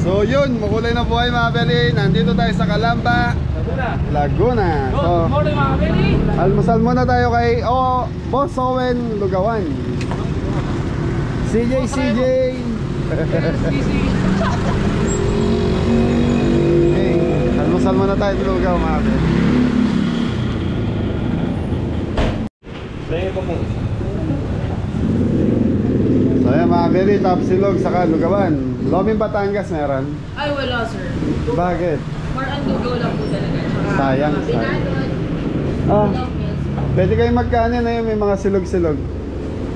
So yun, makulay na buhay mga beli. Nandito tayo sa Calamba, Laguna. So, almusal muna tayo kay Boss Owen Lugawan. CJ. Okay, almusal muna tayo sa Lugaw mga beli. So yan mga beli, top silog saka Lugawan. Loming Batangas meron? Ay wala sir. Bakit? More on lugaw lang po talaga. Sayang. Pwede kayong magkano na yun, may mga silog-silog.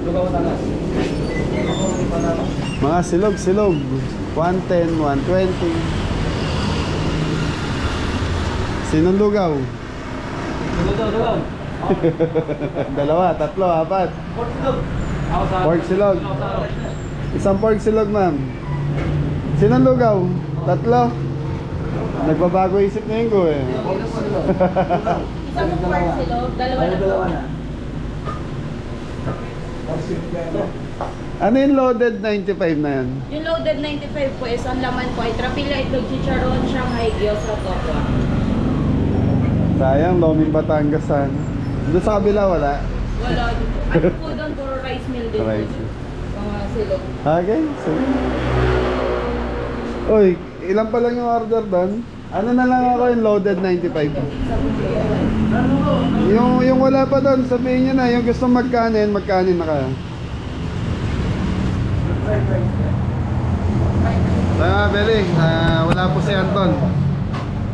Lugaw Batangas. Mga silog-silog 110, 120. Sinong lugaw? Lugaw. Dalawa, tatlo, apat. Pork silog. Pork silog. Isang pork silog ma'am. Sinong lugaw? Tatlo. Nagbabago isip na yun ko eh. Isang po pork silog, dalawa na po. Ano yung loaded 95 na yan? Yung loaded 95 po is ang laman po ay trapilla, itlog, chicharon, Shanghai, gyoza, tokwa. Sayang, Loming Batanggasan. Doon sa kabila wala? Wala dito. Ano po doon, puro rice mill din po. Rice. Mga silog. Okay, sige. Uy, ilan pa lang yung order doon? Ano na lang ako yung loaded 95? Yung wala pa doon, sabihin nyo na. Yung gusto magkanin na kayo. Mga beli, wala po si Anton.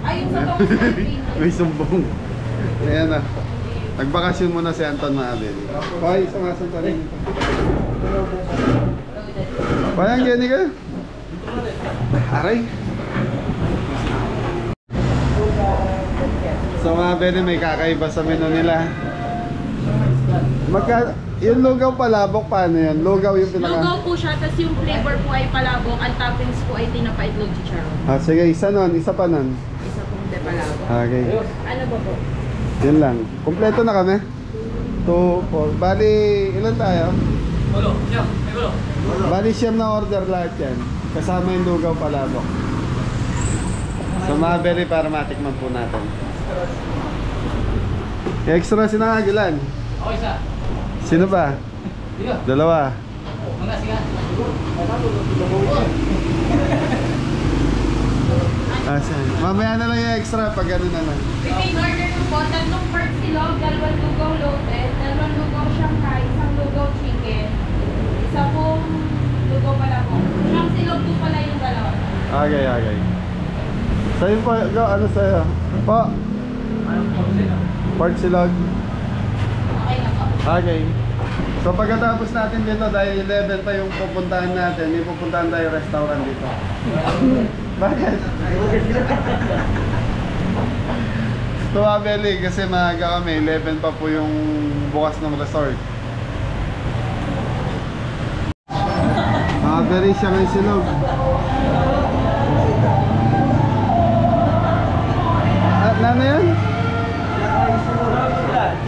Ayun sa bang May sumbong. Ayan na. Nagbakasyon muna si Anton mga beli. Okay, sumasan pa rin. Parang gani ka? Aray. So mga beli, may kakaiba sa menu nila. Yung lugaw palabok, paano yan? Lugaw yung pinaka... Lugaw po siya, tapos yung flavor po ay palabok. Ang toppings po ay tinapa, itlog, chicharon. Sige, isa nun, isa pa nun. Isa pong de palabok. Okay. Ano ba po? Yun lang. Kompleto na kami. 2, 4. Bali, ilan tayo? Bali, siyam na order lahat yan. Kasama yung lugaw palabok. So mga beri, para matikman po natin. Extra sinangagilan. Okay, isa. Sino ba? Dalawa. Mga siga. Mamaya na lang yung extra pag gano'n na lang. Repeat order po po, tatlong pork silog, dalawang lugaw loaded, dalawang lugaw Shanghai, isang lugaw chicken, isa pong lugaw pala po. Siyang silog po pala yung dalawa. Okay. Sa'yo po, ano sa'yo? Po? Pork silog. Okay na po. Okay. So pagkatapos natin dito, dahil 11 pa yung pupuntahan natin, may pupuntahan tayo restaurant dito. Bakit? Tuwa Beli, kasi maaga kami, 11 pa po yung bukas ng resort. Mga Beli, Shanghai silog. Ano yan?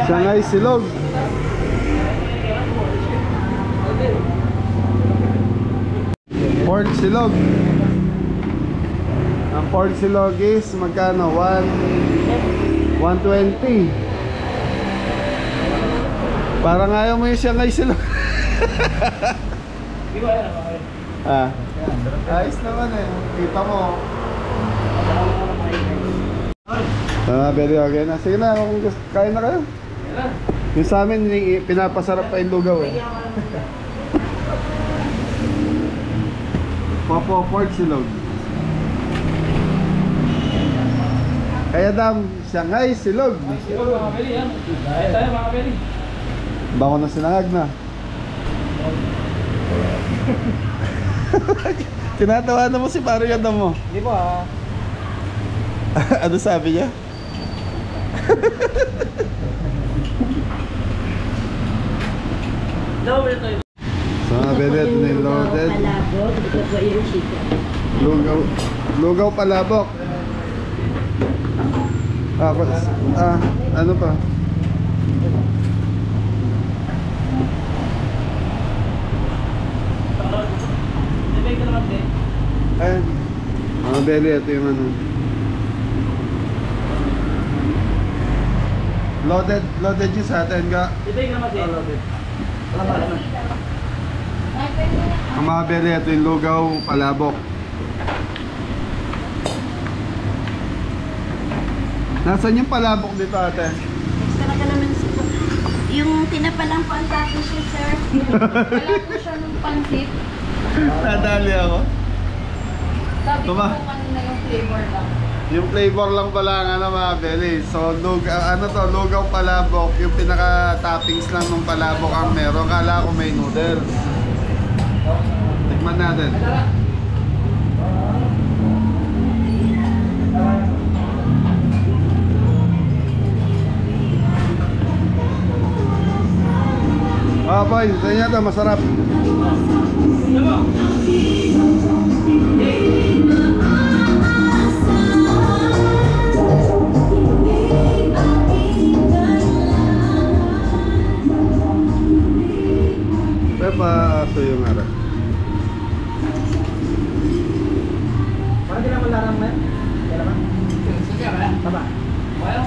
Shanghai silog. Pork silog. Ang pork silog is magkano? 120. Parang ayaw mo yung Shanghai silog. Ayos naman eh. Kita mo. Very okay na. Sige na, kung kain na kayo. Yung sa amin, pinapasarap pa yung lugaw eh. Popo, pork silog. Kaya dam, Shanghai silog. Silog mga beli yan. Dahil tayo mga beli. Bako na sinangag na. Tinatawanan mo si Paro Yanda mo. Hindi po ah. Ano sabi niya? So mga bebe, ito na yung loaded. Palabok, ito po yung chicken. Lugaw palabok. Ano pa? Dibay ka naman din. Ayan. Mga belly, ito yung ano. Loaded yung sa atin ka. Dibay ka naman din. Loaded. Wala pa naman. Ang mga belly, ito yung lugaw, palabok. Nasaan yung palabok dito ate? Extra ka naman sa yung tinapalang pantato siya, sir. Wala po siya ng pansit. Nadali ako. Sabi ko Tuma- po kanina yung flavor lang. Yung flavor lang pala ang ano mga belly. So lugaw palabok, yung pinaka toppings lang ng palabok ang meron. Kala ko may noodles. Tikman natin. Boy, sa inyo to, masarap. Pepa, aso yung harap. Parang di naman larang mo yan? Kaya naman? Sige ka ba? Tama. Well,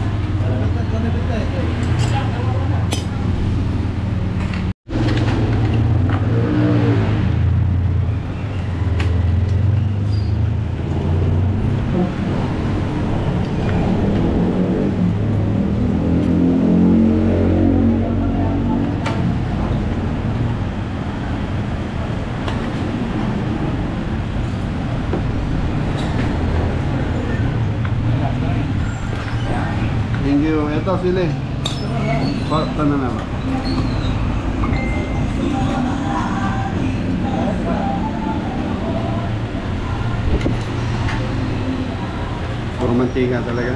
Thank you. Ito sila eh. Ito na naman. Puro mantika talaga.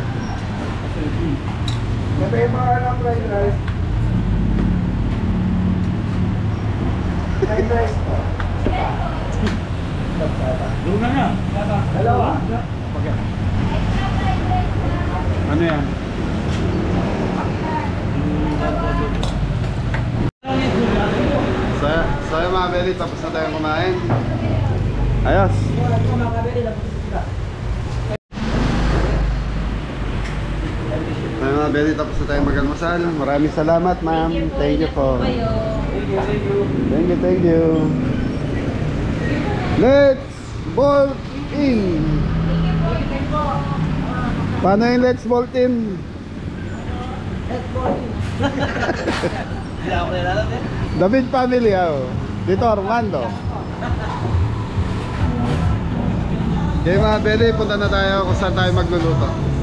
Ito yung mga anak fried rice. Fried rice. Luna na. Dalawa. Ano yan? So mga belly, tapos na tayong kumain. Ayos. So mga belly, tapos na tayong mag-almusal. Maraming salamat ma'am. Thank you po. Thank you. Let's ball in. Paano yung let's ball in? David family dito Armando. Okay mga belly, punta na tayo kung saan tayo magluluto.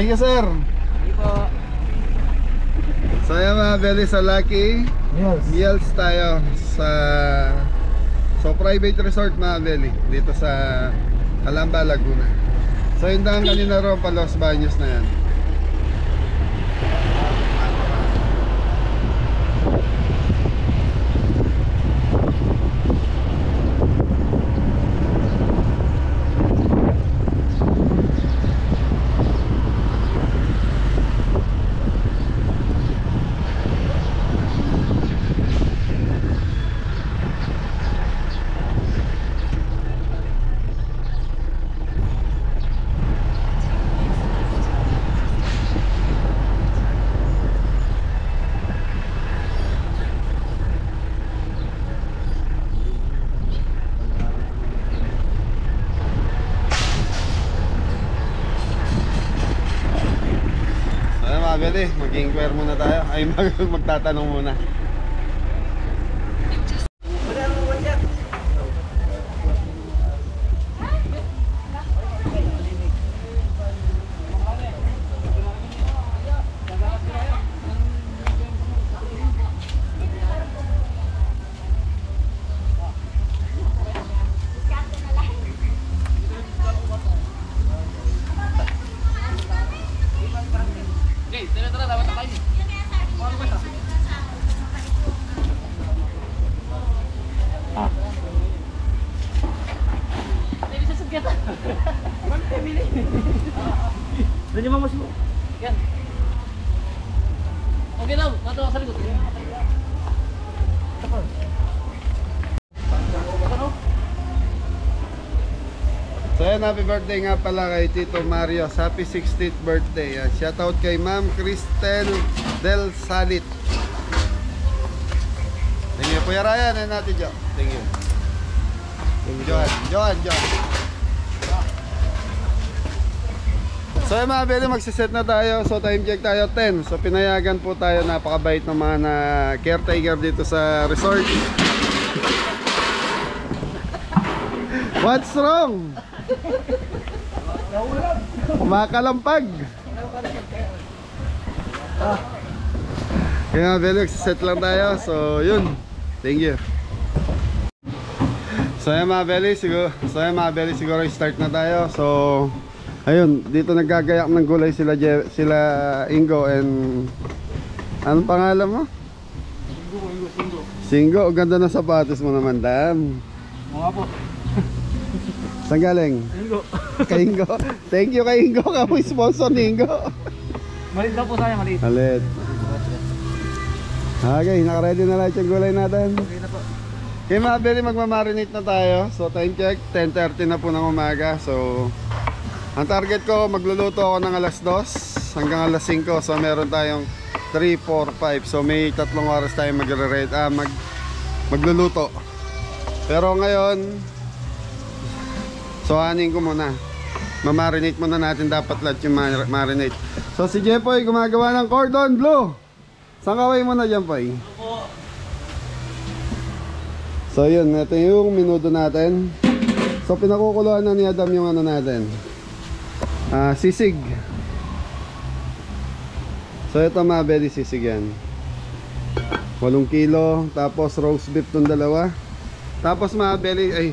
Thank you, sir. Hindi po. So ayan mga belly, sa Lucky Meals tayo sa private resort mga belly dito sa Calamba, Laguna. So yung daan kanina ro pa Los Baños na yan. Mag-inquire muna tayo. Ay, magtatanong muna. Doon yung mamos mo. Yan. Okay daw, nato sa likod. So yan, happy birthday nga pala kay Tito Mario. Happy 60th birthday. Shoutout kay Ma'am Cristel Del Salit. Thank you, Kuya Ryan. Ano natin, Jo? Thank you. Johan. So yung mga belly, magsiset na tayo. So time check tayo 10. So pinayagan po tayo, napakabait ng mga caretaker dito sa resort. What's wrong? Kumakalampag. Kaya mga belly, magsiset lang tayo. So yun, thank you. So yung mga belly, siguro start na tayo. So ayun, dito naggagayak ng gulay sila Ingo and anong pangalan mo? Singo. Ang ganda ng sapatos mo naman, Dam. Mga po. Saan galing? Ingo. Kay Ingo. Thank you kay Ingo, kamu sponsor ni Ingo. Malit daw po saya, malit. Malit. Okay, naka-ready na lahat yung gulay natin. Okay na po. Okay mga belly, magmamarinate na tayo. So time check, 10:30 na po ng umaga. So ang target ko, magluluto ako ng alas 2 hanggang alas 5. So meron tayong 3, 4, 5. So may 3 oras tayo magluluto. Pero ngayon, so anin ko muna. Mamarinate muna natin dapat lahat yung marinate. So si Jepoy gumagawa ng cordon bleu. Saan kaway mo na dyan, Poy? So yun, ito yung minuto natin. So pinakukuluan na ni Adam yung ano natin, sisig. So ito mga belly, sisig yan, 8 kilo. Tapos roast beef tong dalawa. Tapos mga belly, ay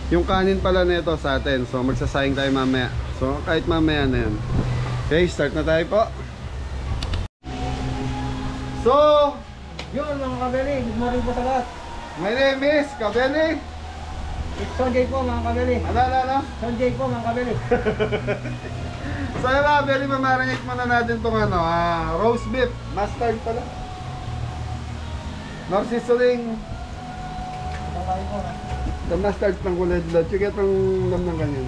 yung kanin pala na ito sa atin. So magsasayang tayo mamaya. So kahit mamaya na yan. Okay, start na tayo po. So Yun mga kabeli, good morning po sa lahat. my name is Kabeli. It's Sonjay po mga kabeli. Ano? Sonjay po mga kabeli. So yun mga belly, mamarinate muna natin itong roast beef. Mustard pala. Nor sizzling. The mustard pang kulay blood. Sige itong lam ng ganyan.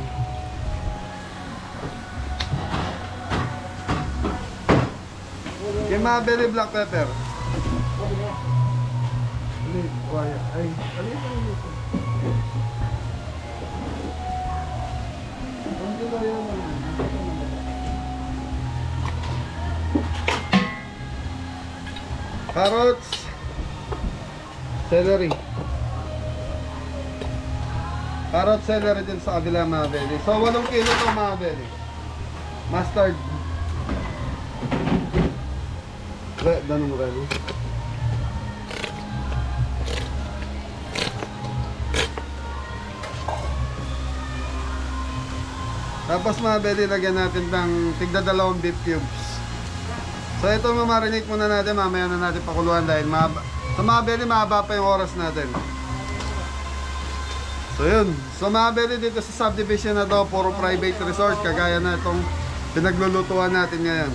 Okay mga belly, black pepper. Ay, ano yun? Carrots, celery. Carrot, celery din sa kabila mga belly. So 8 kilo itong mga belly. Mustard. Re, danong mo rin. Tapos mga belly, lagyan natin ng tigda 2 beef cubes. So ito mamarinate muna natin, mamaya na natin pakuluan dahil sa mga belly, mahaba pa yung oras natin. So yun, so mga belly, dito sa subdivision na to, puro private resort, kagaya na itong pinaglulutuan natin ngayon.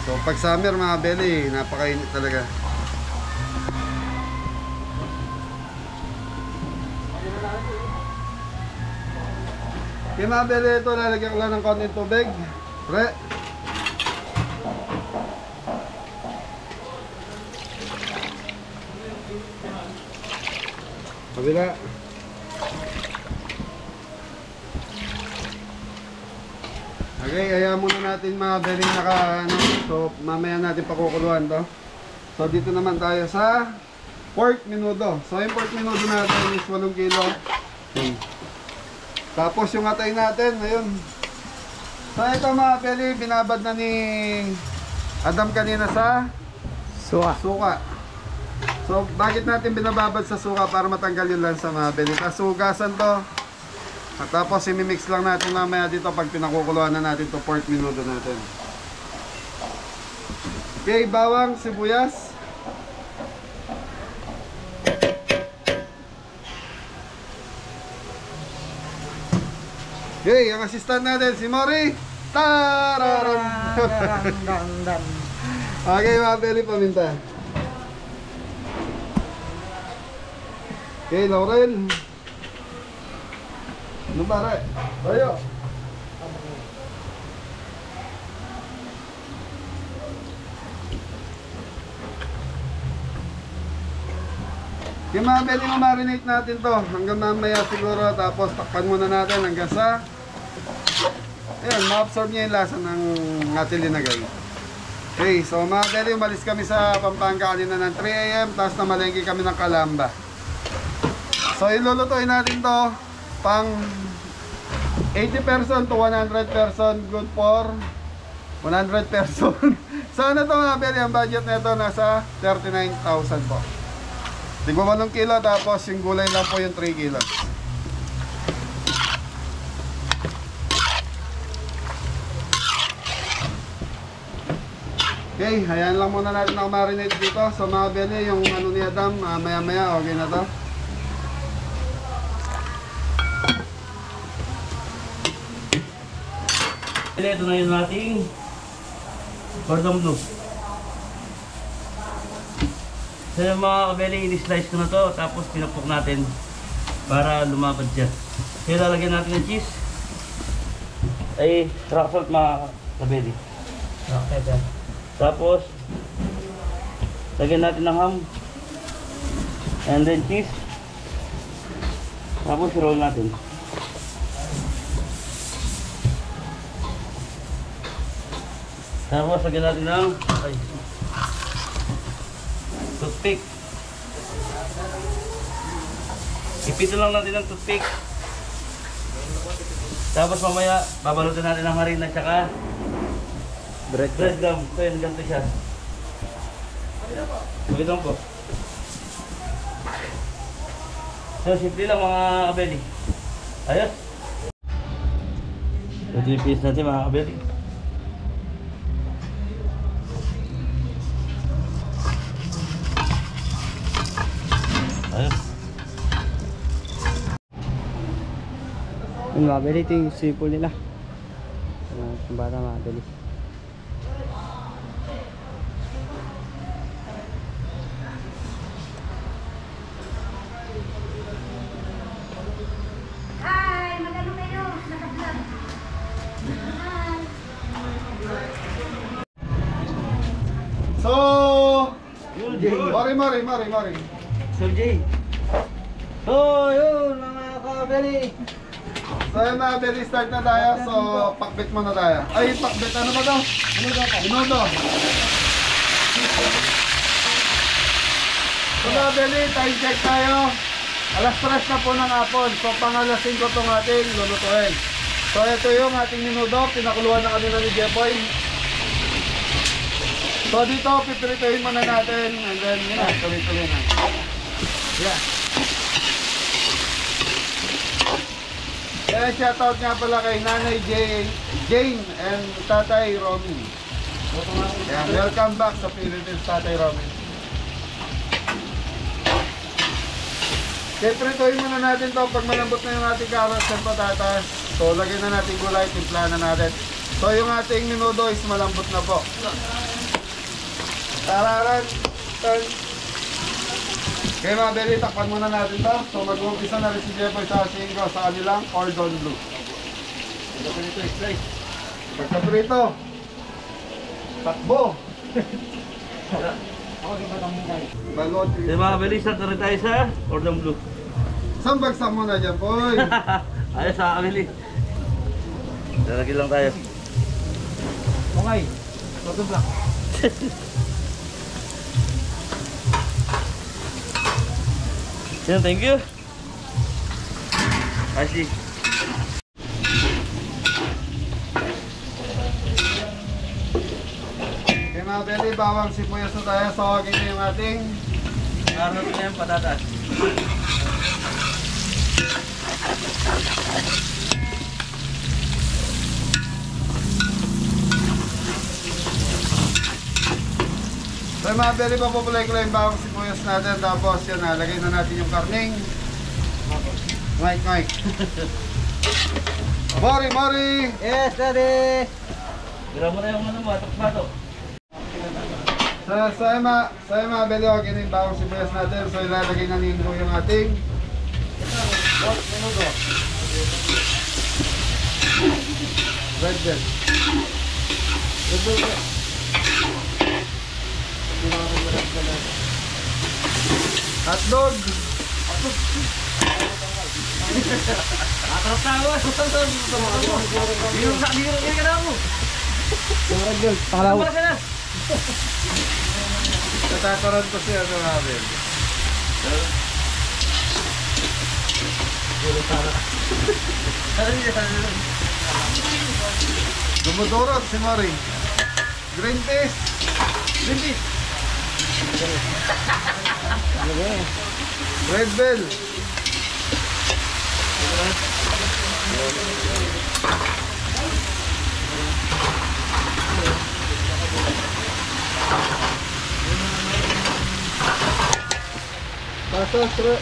So pag summer mga belly, napakainit talaga. Okay mga belly, ito lalagyan ko lang ng konting tubig. Pre. Kabila. Okay, kaya muna natin mga belly so mamaya natin pakukuluan to. So dito naman tayo sa pork menudo. So yung pork menudo natin is 8 kilo. Tapos yung atay natin, ayun. So ito mga belly, binabad na ni Adam kanina sa suka. So bakit natin binababad sa suka? Para matanggal yung lansa mga belly. Tapos hugasan to. At tapos imimix lang natin mamaya dito pag pinakukuluan na natin to pork menudo natin. Okay, bawang, sibuyas. Okay, ang assistant natin si Mori. Tararam. Okay, mga belly, paminta. Okay, Laurel. Ano pare? Tayo. Yung mga belly, marinate natin to hanggang mamaya siguro, tapos takpan muna natin hanggang sa ayan, ma-absorb niya yung lasa ng ating linagay. Okay, so mga belly, umalis kami sa Pampanga kanina ng 3 AM, tapos namalengke kami ng Calamba. So ilulutuin natin to pang 80 person to 100 person, good for 100 person. So ano to mga belly, ang budget nito nasa 39,000 po. Tigwa 8 kilo, tapos yung gulay lang po yung 3 kilos. Okay, hayaan lang muna natin na marinate dito. So mga belly, yung ano ni Adam, maya maya okay na to. Ito na yung ating cordon bleu. So yung mga kabeli, in-slice ko na to, tapos pinapok natin para lumapad siya. So lalagyan natin ng cheese. Ay, rock salt mga kabeli. Okay, tapos lagyan natin ng ham. And then cheese. Tapos roll natin. Tapos lagyan natin ng toothpick. Ipito lang natin ng toothpick. Tapos mamaya babalutin natin ng harina at saka breadcrumb. So yun, ganito siya. Wait lang po. So simple lang mga kabeli. Ayos. Ito yung piece natin mga kabeli. Ayos. Yung mabili, ito yung simple nila. Yung bata mabili. Hi! Magano kayo? Naka-vlog. Hi! So, Mari. Sir Jay. So yun mga kabeli. So yun mga belly, start na tayo. So, pakbit muna tayo. Ay, pakbit, ano ba to? Minudo. So mga Beli, time check tayo. Alas 3 na po ng hapon. So pang alas 5 itong ating lulutuin. So ito yung ating minudo. Pinakuluan na kanina ni Jepoy. So dito, pipirituhin muna natin. And then, yun na, tuloy-tuloy na. Yeah. Kaya shoutout nga pala kay Nanay Jane and Tatay Romy. Yeah, welcome back sa Philippines, Tatay Romy. Pipirituhin muna natin to pag malambot na yung ating carrots and patatas. So lagyan na natin gulay, timpla na natin. So yung ating minudo is malambot na po. Tararan, turn. Okay mga Beli, takpan muna natin to. So mag-umpisa na rin si Jepoy sa singko sa kanilang cordon bleu. Pagkaprito, takbo. Balot. So mga kabeli, start na rin tayo sa cordon bleu. Saan bagsak mo na dyan, boy? Ayos sa kabeli. Lalagyan lang tayo. Okay. Tutup lang. Yan, thank you. Ashley. Okay mga Beli, bawang sibuyas na tayo. So na yung ating Karot na yung patatas. So mga Beli, papapulay ko lang yung bawang sibuyas natin. Tapos yan na, lagay na natin yung karning. Mike. Mori! Yes, daddy! Gira mo na yung ano mo, batok-batok. Sa mga Beli, okay na yung bawang sibuyas natin. So ilalagay na ninyo yung ating minudo. Red bell. Hotdog. Atrap tayo. Biro ka na mo. Red bell. Pakalaw. Para ka na. Natataran ko siya sa namin. Dumudurot si Mari. Green peas. Red bell. Pasas, re.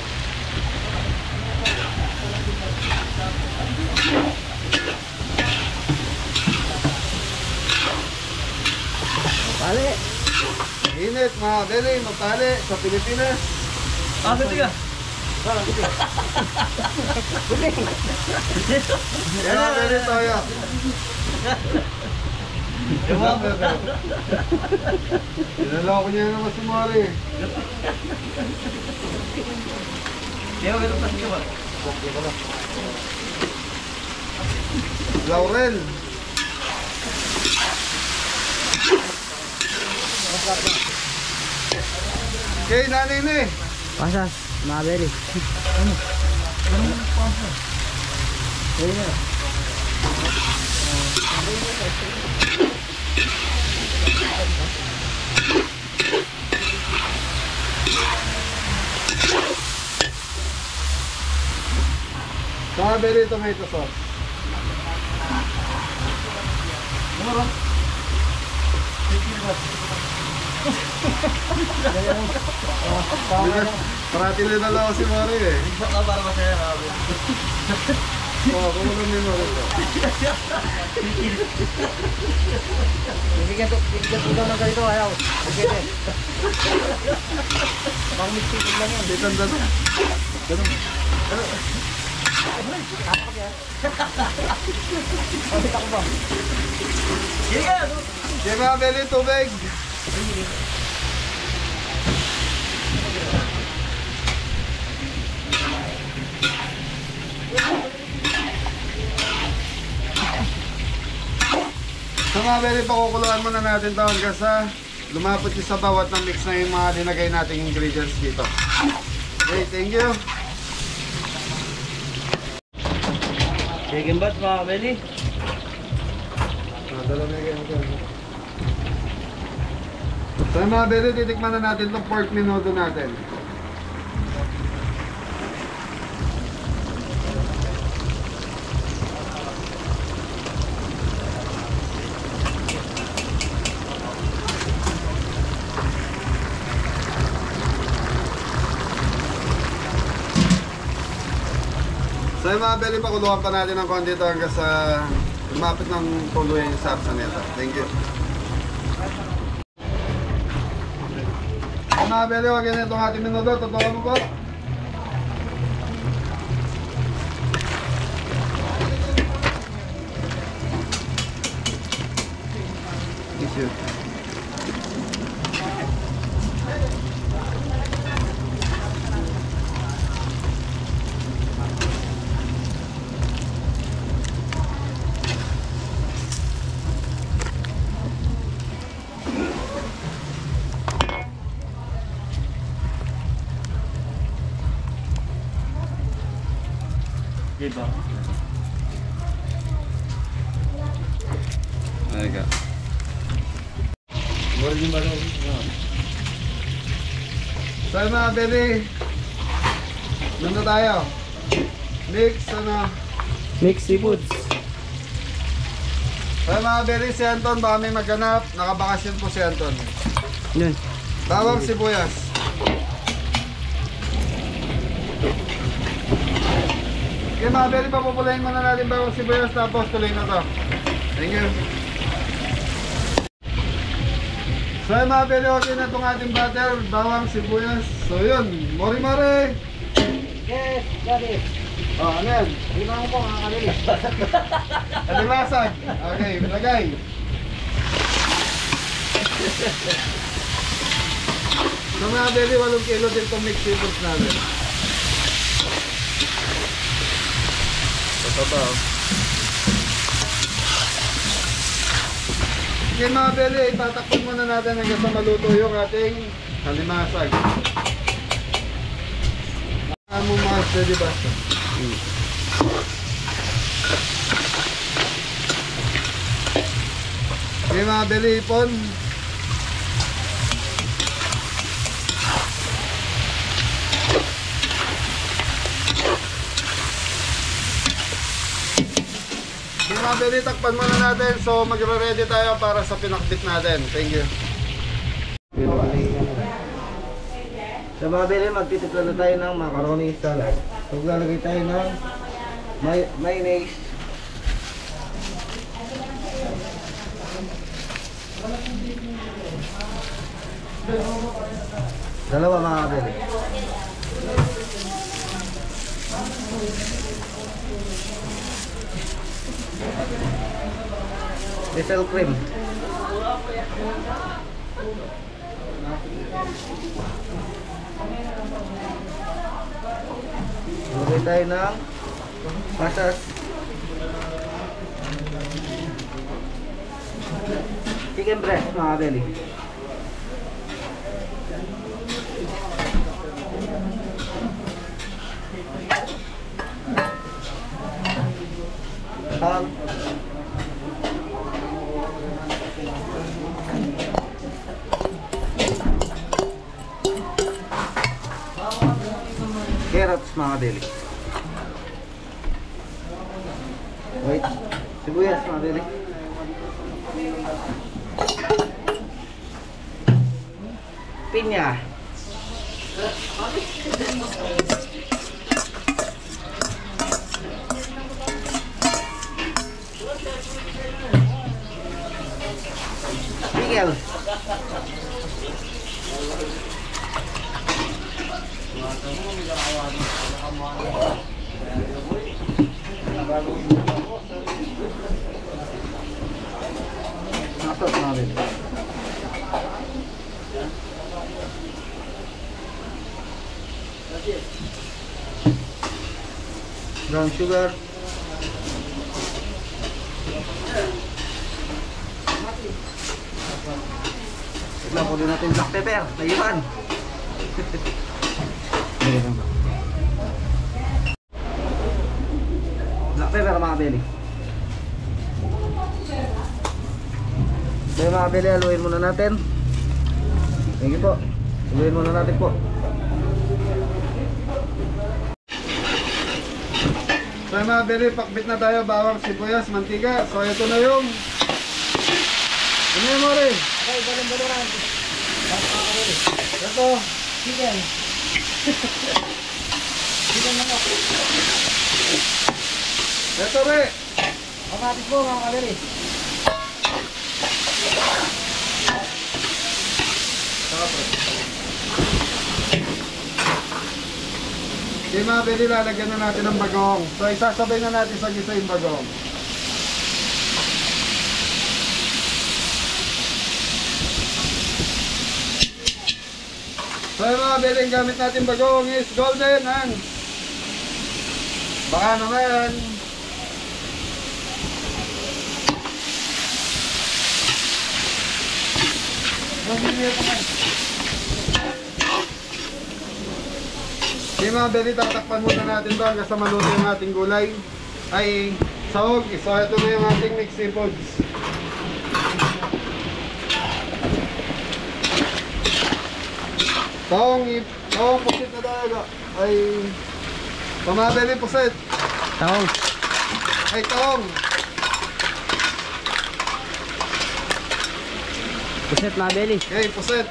Pali. Init mga Beli, magpali sa Pilipinas. Pati ka. Yan mga Beli tayo. Inalako niya naman si Mari. Kaya ka rin pati ka ba? Laurel. Okay, nanay na eh. Pasas. Maberi. Strawberry tomato sauce. Parati na lang ako si Mari eh. Baka para masaya ka. Oo, kumulang din mo rin. Bigyan po daw ng ganito, ayaw. Bigyan eh. Pang mixing lang yan. Di tanda na. Kapit ako ba? Sige ka! Sige mga Beli, tubig. So mga Beli, pakukuluan muna natin ito hanggang sa lumapot yung sabaw at na-mix na yung mga linagay nating ingredients dito. Okay, thank you. Chicken bats mga kabeli. Dala na yung so mga beli, titikman na natin itong pork menudo natin. So yung mga beli, pakuluan pa natin ng konti ito hanggang sa lumapit ng tuluyan yung sapsa nito. Thank you. So mga beli, wag yan itong ating minuto. Totoo mo po. Thank you. Diba? Ay ka. Mura din ba ito? So mga beli, nandun tayo. Mix, Mix seafoods. So mga beli, si Anton, baka may maghanap. Nakabakasyon po si Anton. Yan. Bawang sibuyas. Okay mga beli, papupulayin muna natin bawang sibuyas tapos tuloy na to. Thank you. So mga beli, okay na itong ating butter, bawang sibuyas. So yun, mori-mori. Yes, got it. Oh, ano yan? Lima ko po mga kabeli. Alimasag. Okay, lagay. So mga beli, 8 kilo din itong mixed seafoods natin. Tatabaw. Okay mga beli, itatakpan muna natin hanggang sa maluto yung ating alimasag. Amo mga steady basta. Okay mga beli, ipon. Okay mga beli, takpan muna natin. So magre-ready tayo para sa pinakbit natin. Thank you. Sa mga bili, magtitipla na tayo ng macaroni salad. So, lalagay tayo ng mayonnaise. Dalawa mga bili. Diesel cream. Lagay tayo ng pasas. Chicken breast mga beli. Carrots mga beli. Wait, sibuyas mga beli. Pinya. Pickle. Nasot mga beli. Brown sugar. Tikman po din natin black pepper. Naiwan. Black pepper mga kabeli. So yung mga kabeli, haluin muna natin. Thank you po. Haluin muna natin po. So mga beli, pakbit na tayo, bawang sibuyas, mantika. So ito na yung ano yung more? Okay, balon-balonan. Ito, Chicken. Chicken na po. ito re. Kamatis po mga kabeli. Okay mga beli, lalagyan na natin ng bagong. So isasabay na natin sa gisa yung bagong. So yung mga beli, ang gamit natin bagong is golden and baka naman okay mga beli, tatakpan muna natin to hanggang sa maluto yung ating gulay ay sahog. So ito na yung ating mixed seafoods. Taong pusit na talaga ay pamabili pusit. Taong. Ay taong. Puset mga kabeli. Okay, pusit.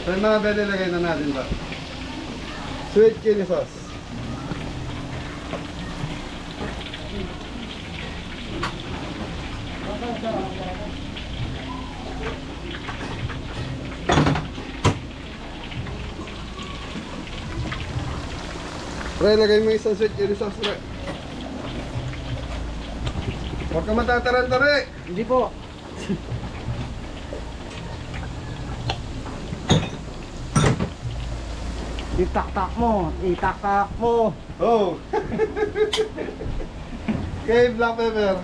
So yung mga beli, lagay na natin ba? Sweet chili sauce. Pre, lagay mo isang sweet chili sauce, pre. Huwag ka matataranta, pre. Hindi po. Itak-tak mo. Itak-tak mo. Oh. Okay, black pepper.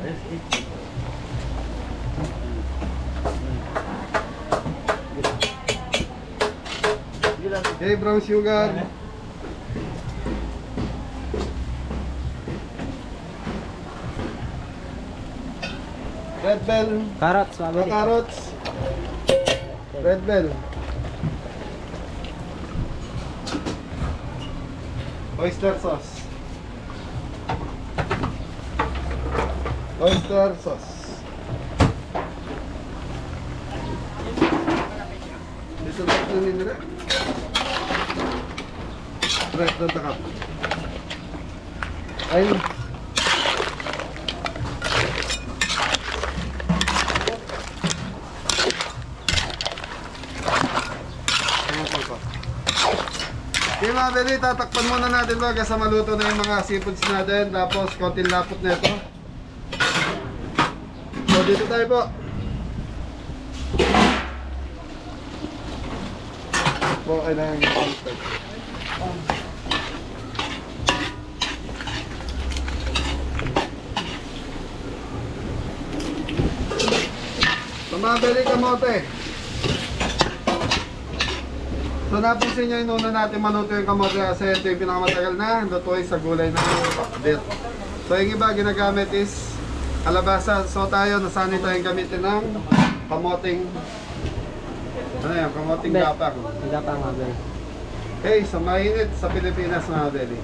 Okay, brown sugar. Red bell. Carrots mga kabeli. Carrots. Red bell. Oyster sauce. Oyster sauce. Dito na ito nila. Right, don't takap. Ayun. Okay mga beli, tatakpan muna natin ito hanggang sa maluto na yung mga seafoods natin. Tapos konting lapot na ito. So dito tayo po. Okay na yung contact. So mga beli, kamote. So napansin nyo, inuna natin maluto yung kamote kasi ito yung pinakamatagal na lutuin sa gulay ng pakbit. So yung iba ginagamit is kalabasa. So tayo nasanay tayong gamitin ng kamoting ano yan, kamoting gapang. Gapang mga kabeli. Okay, so mainit sa Pilipinas mga beli.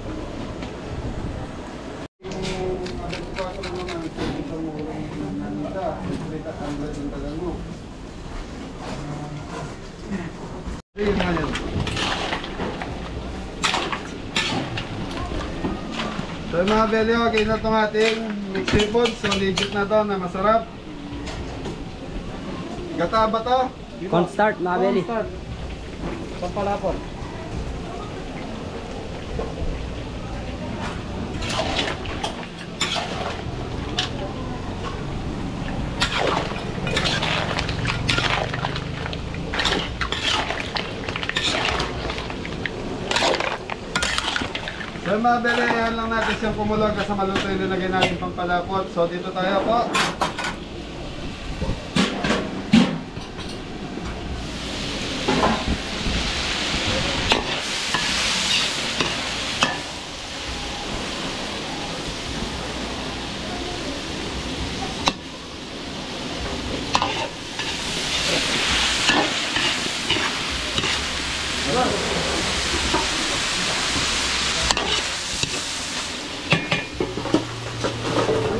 So mga beli, okay na itong ating mixed seafood. So legit na to na masarap. Gata ba to? Cornstarch mga kabeli. Cornstarch. Pampalapot. So mga bele, yan lang natin siyang kumulog kasi maluto yung nilagay natin pang palapot. So dito tayo po.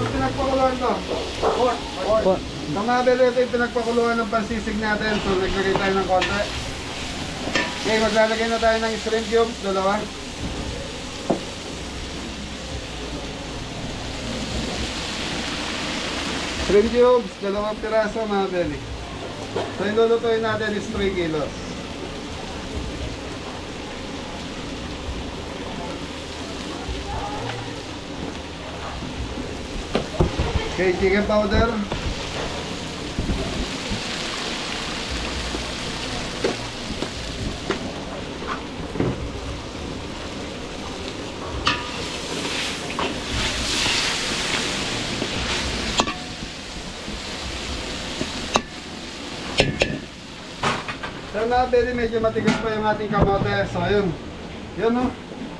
Pinagpakuluan to? Pork. Sa mga bele, ito yung pinagpakuluan ng pansisig natin. So naglagay tayo ng konti. Okay, maglalagay na tayo ng shrimp cubes, dalawa. Shrimp cubes, dalawang piraso mga bele. So yung lulutuin natin is 3 kilos. Okay, chicken powder. So mga bele, medyo matigas pa yung ating kamote. So yun. Yun no.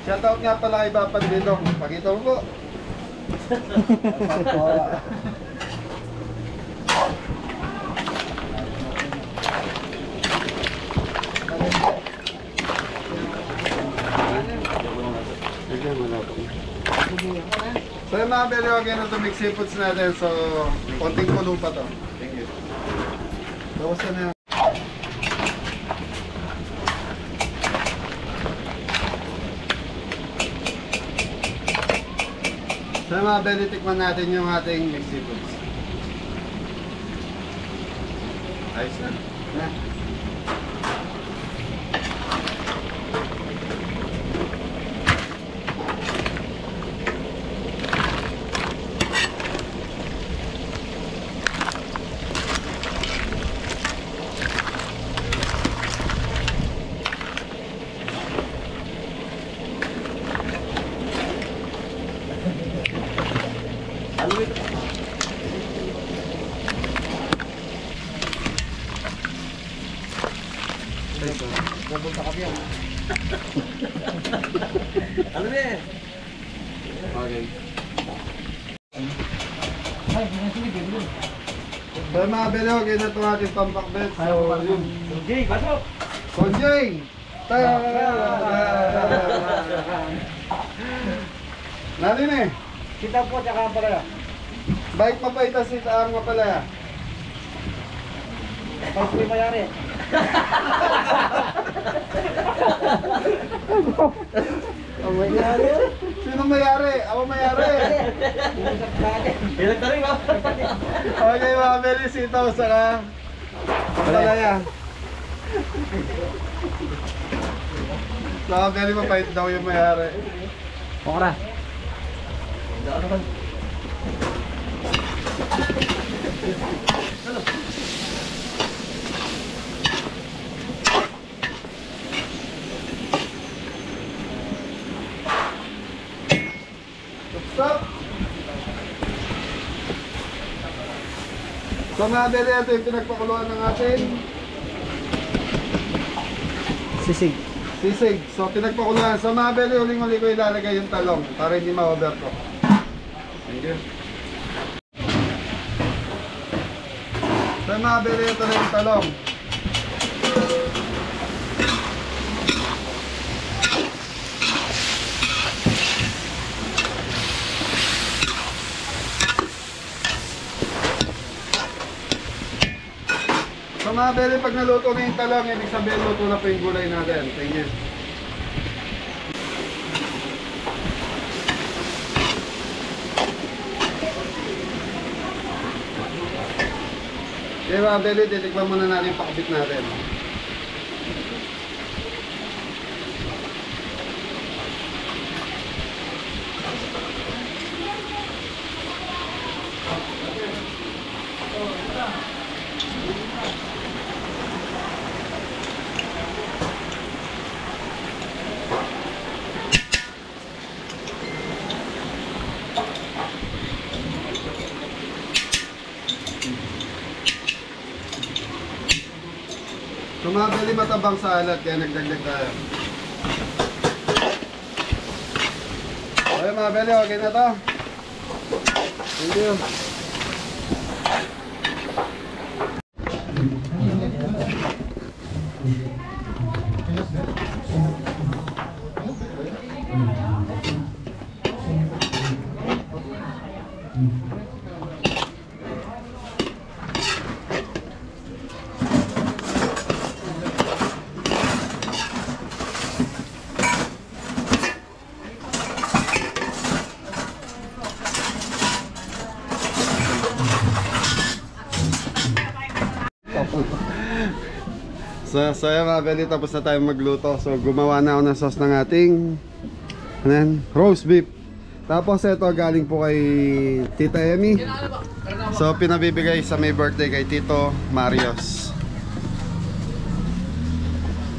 Shoutout nga pala kay Papa Dindong. Pakita mo po. So yung mga bele, okay na ito mix seafoods natin. So konting kulo pa to. Thank you. Bawasan na yan. So mga bele, tikman natin yung ating mixed seafoods. Ayos na. Nabunta ka biya. Ano ba eh? Okay. So mga bele, okay na ito ating pampakbet. So yun. Okay, pasok! Konjing! Narin eh. Kita po, tsaka ang pala. Bike mapaitas si Taang nga pala. Tapos may mayari. Ang mayari? Sino mayari? Ako mayari. Ilang taring ba? Okay mga bele, sitaw saka palaya. Saka bele, mapait daw yung mayari. Okra. Stop! So mga bele, ito yung pinagpakuluan ng ating Sisig. sisig. So pinagpakuluan. So mga bele, uling-uli ko ilalagay yung talong para hindi ma-overcook. Thank you. So mga bele, ito na yung talong. So mga bele, pag naluto na yung talong, ibig sabihin luto na po yung gulay natin. Thank you. Okay mga bele, titikman muna natin yung pakbit natin. Sumabili matabang salad kaya nagdagdag tayo. Okay mga beli, okay na to. Thank you. So yan mga beli, tapos na tayo magluto. So gumawa na ako ng sauce ng ating roast beef. Tapos ito galing po kay Tita Emmy. So pinabibigay sa may birthday kay Tito Marios.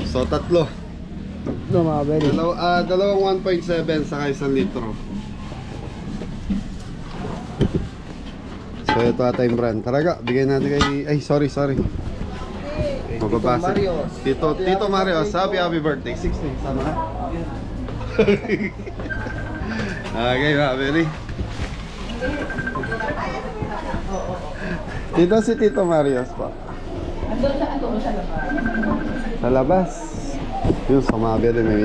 So tatlo. No, mga beli. Dalawang 1.7 saka 1 litro. So ito ata yung brand. Taraga, bigay natin kay... Ay, sorry. Mababasa. Tito Marios, happy birthday. 16, sama na? Okay, mga beli. Tito si Tito Marios pa. Sa labas. Yun, sa mga beli may...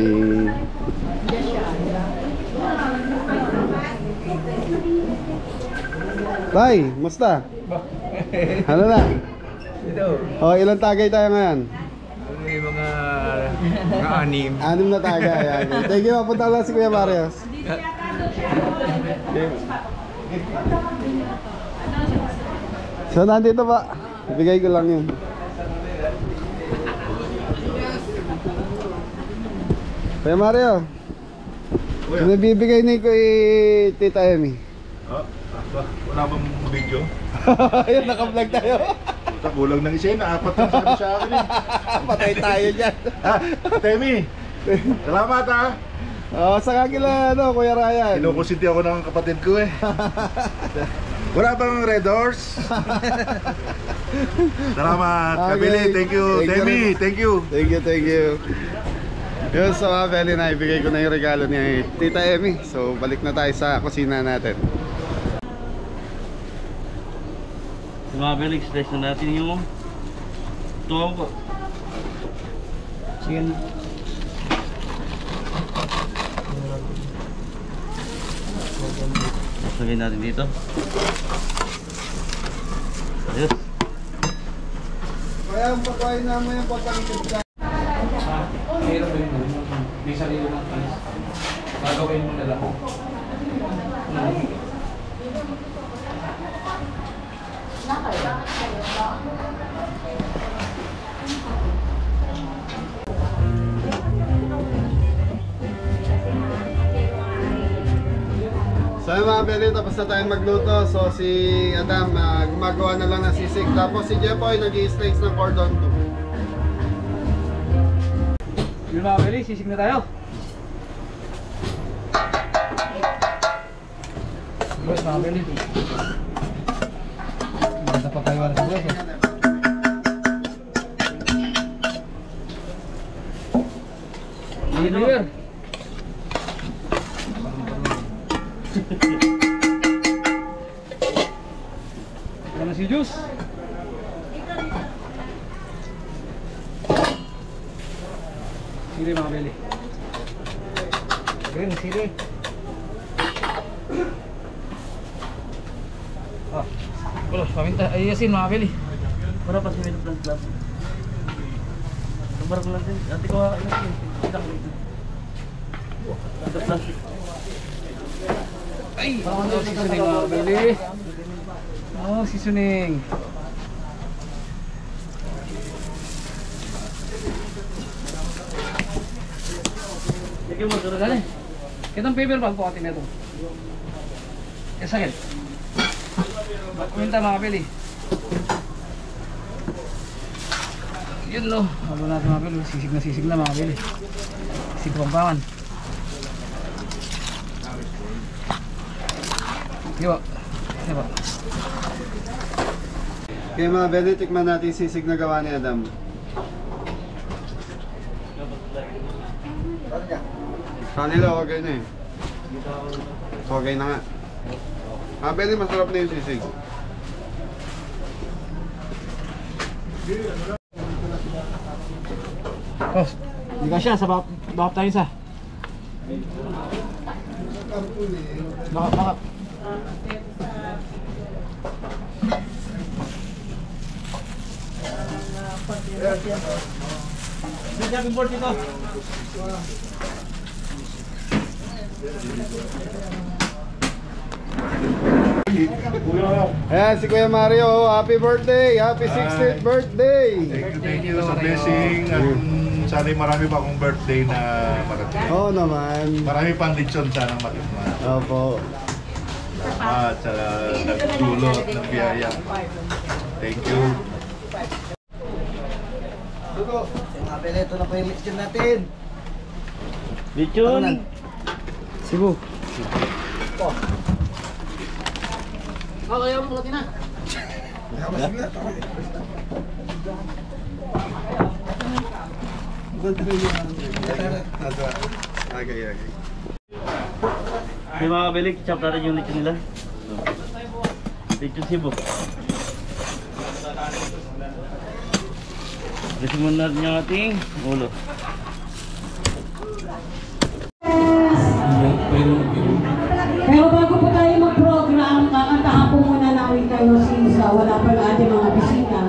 Tay, musta? Ano na? Oh, ilang tagay tayo ngayon? May mga anim. 6 na tagay. Thank you, papunta lang si Kuya Marios. So, nandito ba? Ibigay ko lang yun. Kuya Mario, nabibigay ni kay Tita Emmy. Wala bang video? Ayun, naka-vlog tayo. Kulang ng isa yun, 4 lang sabi sa akin eh. Patay tayo dyan. Temi, salamat ha. Oh, saka kila, Kuya Ryan. Kinukusinti ako ng kapatid ko eh. Wala bang Red Horse? Salamat, Kabili, thank you. Temi, thank you. Thank you. Yun, so mga Beli, na ibigay ko na yung regalo ni Tita Emmy. So balik na tayo sa kusina natin. So mga beli, slice na natin yung tuwang po. Sige na. Lagay natin dito. Ayos. Kaya ang pagkain namin yung pagkalikod ka. Mahirap ba yun? May sarili ng alis. Gagawin mo na lang. So yung mga Beli, tapos na tayong magluto. So si Adam gumagawa na lang ng sisig. Tapos si Jepoy nag-i-slice ng cordon bleu. Yung mga beli, sisig na tayo. Yes, mga beli. Maganda pa tayo sa buwas eh. Deliver. Ito na si Juice. Sili mga beli. Green sili. Ah, ulos paminta. Ay asin mga beli. Para pa si Milo Plant Club. Kabar ko lang din. Ate ko kakain natin. Kita ko dito. Ito plastic. Ay, seasoning mga beli. Oh, seasoning. Sige mo, turun ka. Dali. Kitang paper bag po atin na ito. Sakit. Kuminta mga beli. Yun no. Halo natin mga beli. Sisig na mga beli. Sisig pampangan. Diba? Diba? Okay mga Beli, tikman natin sisig na gawa ni Adam. Kanila, okay na eh. Okay na nga. Beli, masarap na yung sisig. Oh, hindi ka siya, sa bakap tayo isa. Bakap. May board dito. Ayan, si Kuya Mario, happy birthday! Happy 60th birthday! Thank you sa blessing. At sana'y marami pa akong birthday na marating. Oo naman. Marami pang lechon sanang matikman. Opo. At sa nagdulot ng biyaya. Thank you. Mga bele, ito na po yung lechon natin. Lechon. Cebu. Okay. May mga kabeli, chop natin yung lechon nila. Lechon Cebu. Kasi muna natin yung ating ulo. Pero bago po tayo mag-program, kakantahan po muna namin kayo since wala pa ating mga bisita.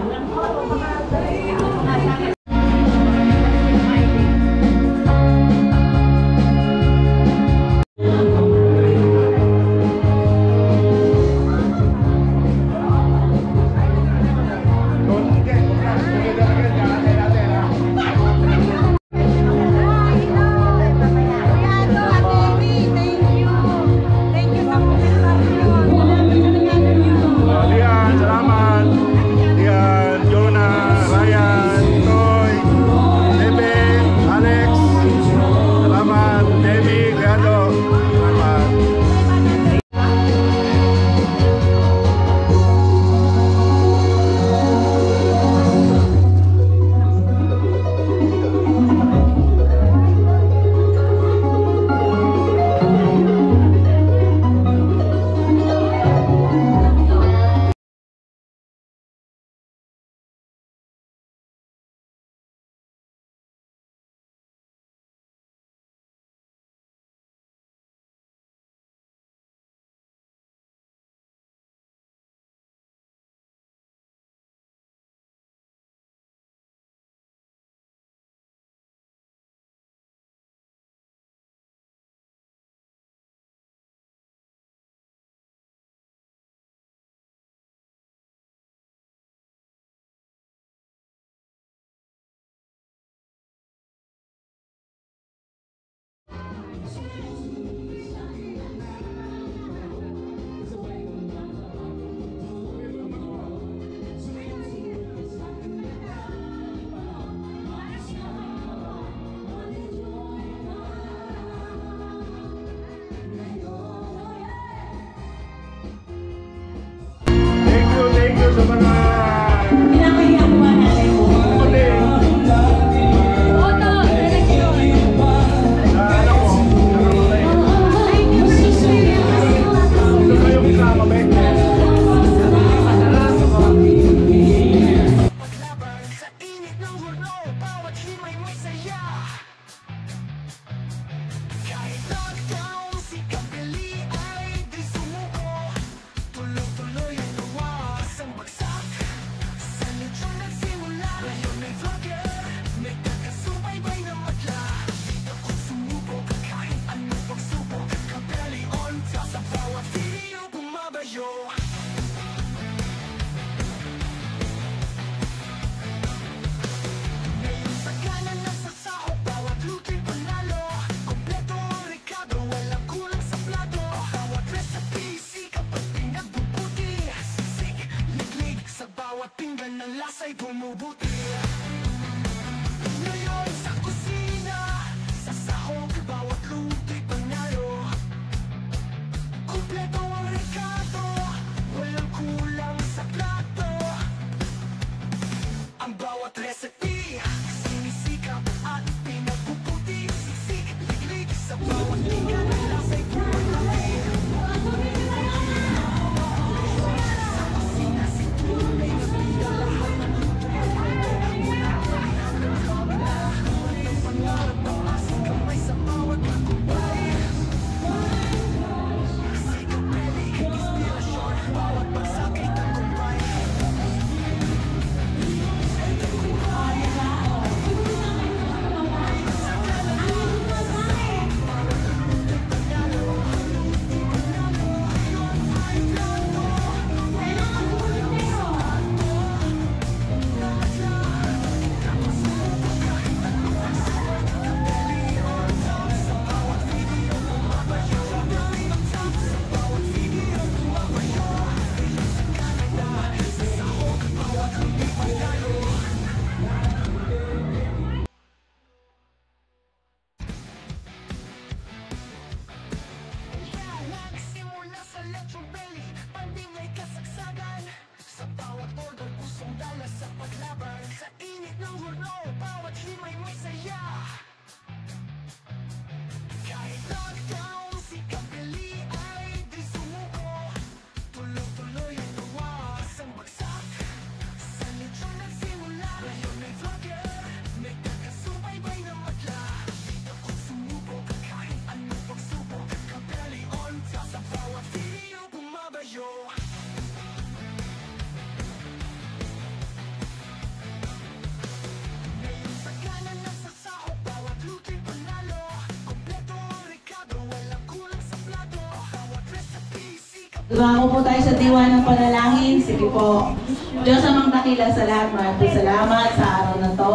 Dumako po tayo sa diwa ng panalangin. Sige po. Diyos amang dakila sa lahat. Maraming salamat sa araw na to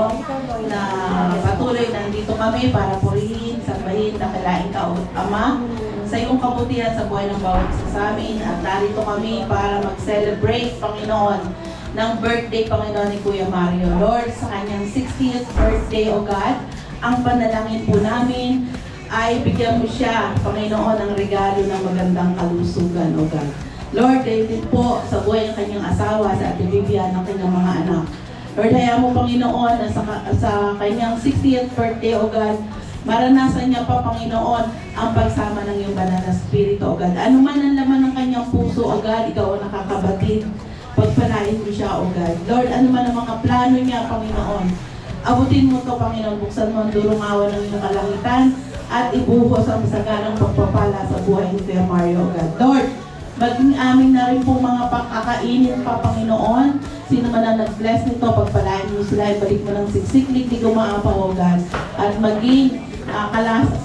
na patuloy na nandito kami para purihin, sambahin, dakilain ka, Ama, sa iyong kabutihan sa buhay ng bawat isa sa amin. At narito kami para mag-celebrate, Panginoon, ng birthday, Panginoon, ni Kuya Mario. Lord, sa kanyang 60th birthday, O God, ang panalangin po namin ay bigyan mo siya, Panginoon, ng regalo ng magandang kalusugan, O God. Lord, kayo din po sa buhay ng kanyang asawa, sa Ate Vivian, ng kanyang mga anak. Lord, hayaan mo, Panginoon, na sa kanyang 60th birthday, O God, maranasan niya pa, Panginoon, ang pagsama ng iyong banal na spirito, O God. Ano man ang laman ng kanyang puso, O God, ikaw ang nakakabatid. Pagpalain mo siya, O God. Lord, ano man ang mga plano niya, Panginoon, abutin mo to, Panginoon, buksan mo ang durungawan ng iyong kalangitan at ibuhos ang masaganang pagpapala sa buhay ni Kuya Mario, O God. Lord, maging amin na rin pong mga pagkakainin pa, Panginoon. Sino man ang nag-bless nito, pagpalain mo sila, ibalik mo ng siksiklik, di gumaapaw, O God. At maging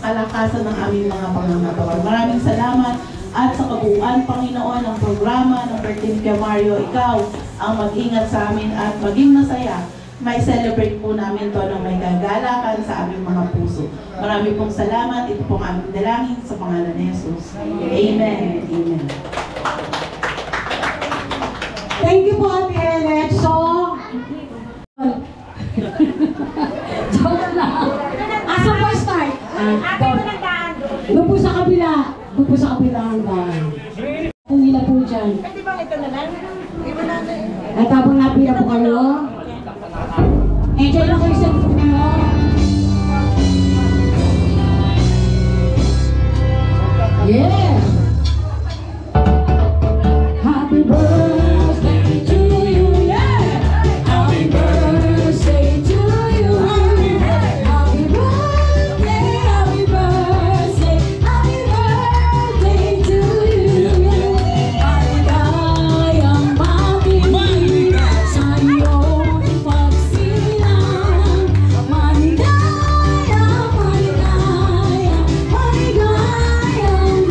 kalakasan ng aming mga pangangatawa. Maraming salamat. At sa kabuuan, Panginoon, ng programa ng birthday ni Kuya Mario, ikaw ang mag-ingat sa amin at maging masaya. May celebrate po namin to ng may kagalakan sa aming mga puso. Marami pong salamat. Ito pong aming dalangin sa pangalan ni Jesus. Amen. Amen. Thank you po, Ate Elet. So, joke lang. Asa pa start? Doon po sa kabila. Doon po sa kabila ang daan. Ang nila po dyan. Pwede bang ito na lang? Iba natin. At habang napila po kayo, enjoy lang kayo sa food nyo. Yeah! Happy birthday to you, yeah! Happy birthday to you! Happy birthday, happy birthday, happy birthday to you! Maligayang mabibig sa iyong pagsilang. Maligayang, maligayang, maligayang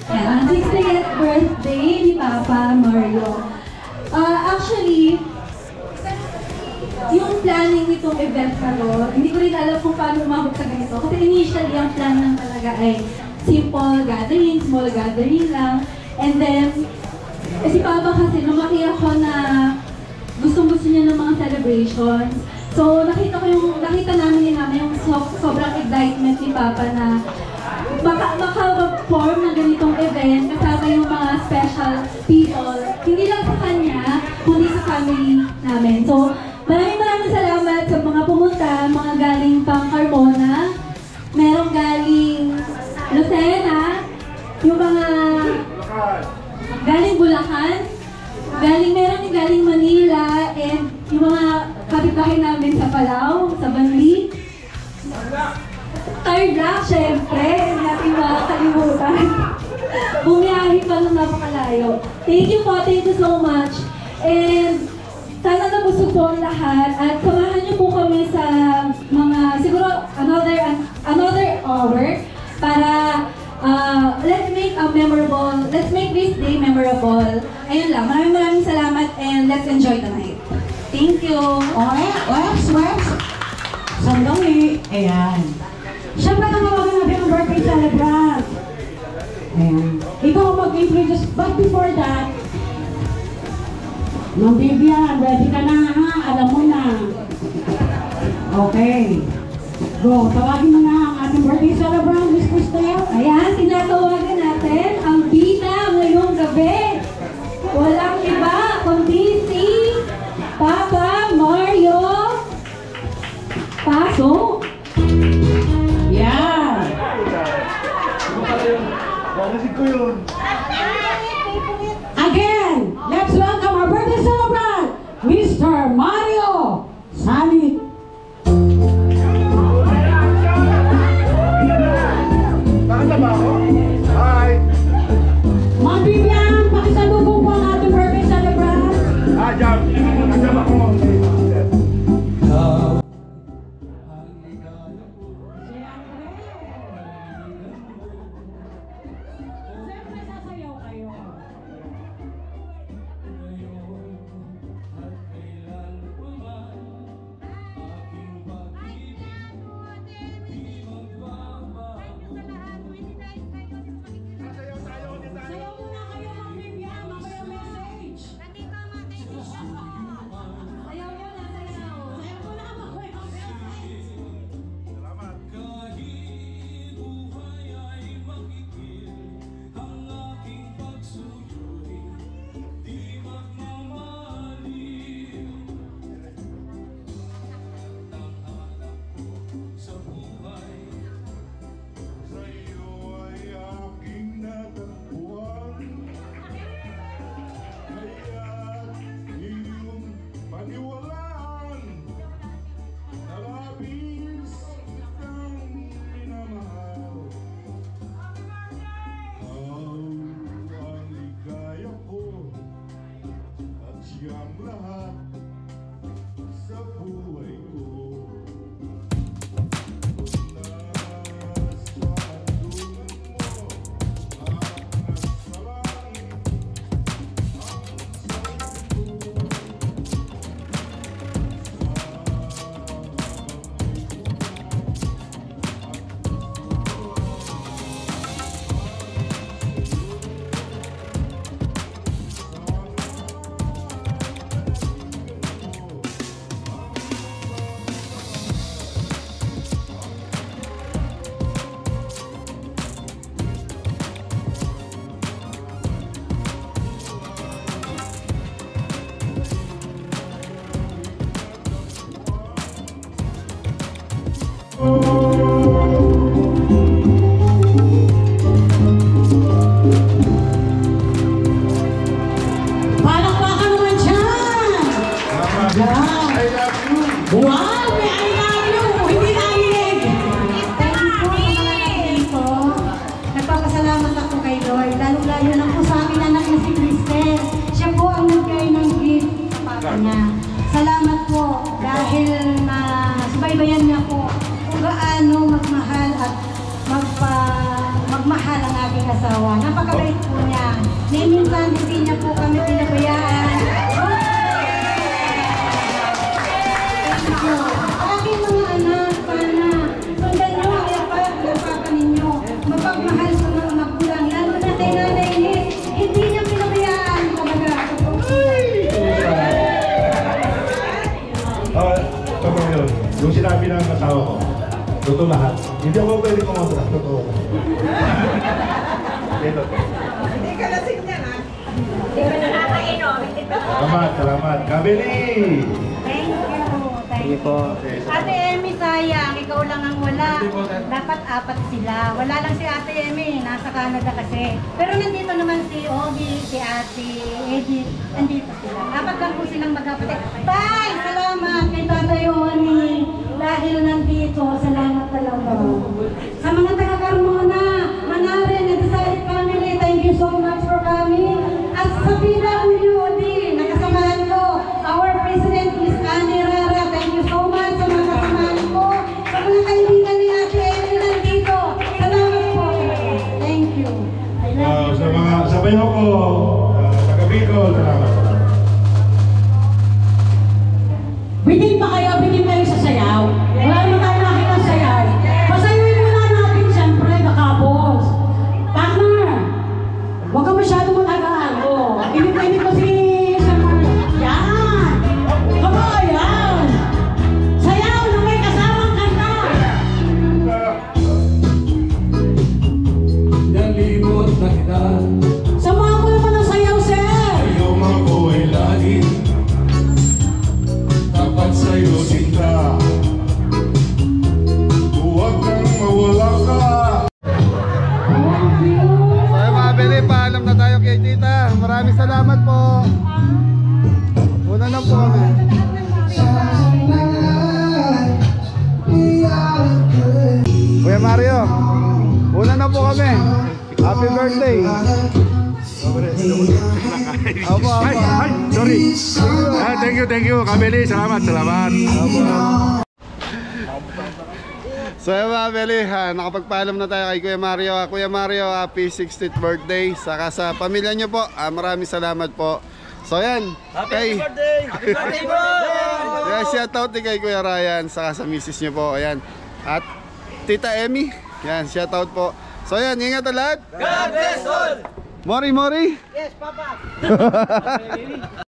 Ang 60th birthday ni Papa Mario. Actually, yung planning nitong event na to, hindi ko rin alam kung paano umabot sa ganito. Kasi initially, ang plan lang talaga ay simple gathering, small gathering lang. And then, si Papa kasi, lumaki ako na gustong-gusto niya ng mga celebrations. So, nakita namin yung sobrang excitement ni Papa na maka-form ng ganitong event kasama yung mga special people, hindi lang sa kanya, kundi sa family namin. So, maraming salamat sa mga pumunta, mga galing pang Carmona, merong galing Lucena, yung mga galing Bulacan, meron yung galing Manila, and yung mga kapitbahay namin sa Palau, sa Banli. Tarlac, syempre, hindi natin makakalimutan. Bumiyahe pa ng napakalayo. Thank you so much. And sana nabusog po ang lahat at samahan niyo po kami sa mga, siguro, another hour para let's make this day memorable. Ayun lang, maraming salamat and let's enjoy the night. Thank you. Wex. Sandali. Ayan. Siyempre naman natin ang birthday celebrant. Ayan. Ikaw ang mag-introduce. But before that, Ma'am Vivian, ready ka na ha? Alam mo na. Okay. Go. Tawagin mo na ang ating birthday celebrant, Miss Cristel. Ayan, tinatawagan natin ang bida ngayong gabi. Walang iba kundi si Papa Mario. Pasok. Yan. Again, let's welcome our birthday celebrant, Mr. Mario Salit. Nakanta ba ako? Hi! Ma'am Vivian, pakisalubong po ang ating birthday celebrant. Jam! Jam ako. Sayaw Wow! May I love you! Hindi narinig! Thank you po sa mga nandito. Nagpapasalamat ako kay Lord. Lalo-lalo na po sa aking anak na si Kristen. Siya po ang nagbigay ng gift para niya. Salamat po dahil na subaybayan niya po kung gaano magmahal at magmahal ang aking asawa. Napakabait po niya. Minsan hindi niya po kami pinabayaan. Aking mga anak, sana sundan niyo ang yapak ng papa ninyo. Mapagmahal sa mga magulang, lalo na kay Nanay Liz. Hindi niya pinabayaan talaga. Totoo yun. Yung sinabi ng asawa ko, totoo lahat. Hindi ako pwede kumontra. Totoo. Hindi ka lasing niya na. Hindi ka na nakainom. Salamat. Kabili! Thank you. Thank you po. Ate Emmy, sayang. Ikaw lang ang wala. Dapat 4 sila. Wala lang si Ate Emmy. Nasa Canada kasi. Pero nandito naman si Ogie, si Ate Edith. Nandito sila. Dapat lang po silang magkapatid. Bye! Salamat kay Tatay Oni. Dahil nandito, salamat talaga. Sa mga taga-Carmona, Manaren, and Desalit family, thank you so much for coming. At sa PWD, nakasamahan ko, our President Miss Annie Rara, thank you so much sa mga kasamahan ko. Sa mga kaibigan ni Ate Emily nandito, salamat po. Thank you. I love you. Sa bayo ko, taga-Bicol, salamat. Bitin pa kayo sa sayaw. Wala naman tayo nakita sa sayaw. Pasayuin muna natin siyempre, kakapos. Partner, huwag ka masyadong matagaan. Init ko si Samar. Yan! Kaba, yan! Sayaw na may kasamang kanta! Nalimot na kita. Samahan mo naman ang sayaw, sir! Ayaw ako ay lagi dapat sa'yo sinta. Huwag kang mawala ka. So yung mga beli, paalam na tayo kay tita. Maraming salamat po. Una na po kami. Kuya Mario, una na po kami. Happy birthday. Opo. Sorry. Thank you. Kabili, salamat. So yung mga beli, nakapagpaalam na tayo kay Kuya Mario. Kuya Mario, happy 60th birthday. Saka sa pamilya nyo po, maraming salamat po. So yan. Happy birthday! Happy birthday, bro! Yan, shout out din kay Kuya Ryan. Saka sa misis nyo po. Ayan. At Tita Emmy. Yan, shout out po. So yan, ingat lahat. God bless all! Mori! Yes, Papa.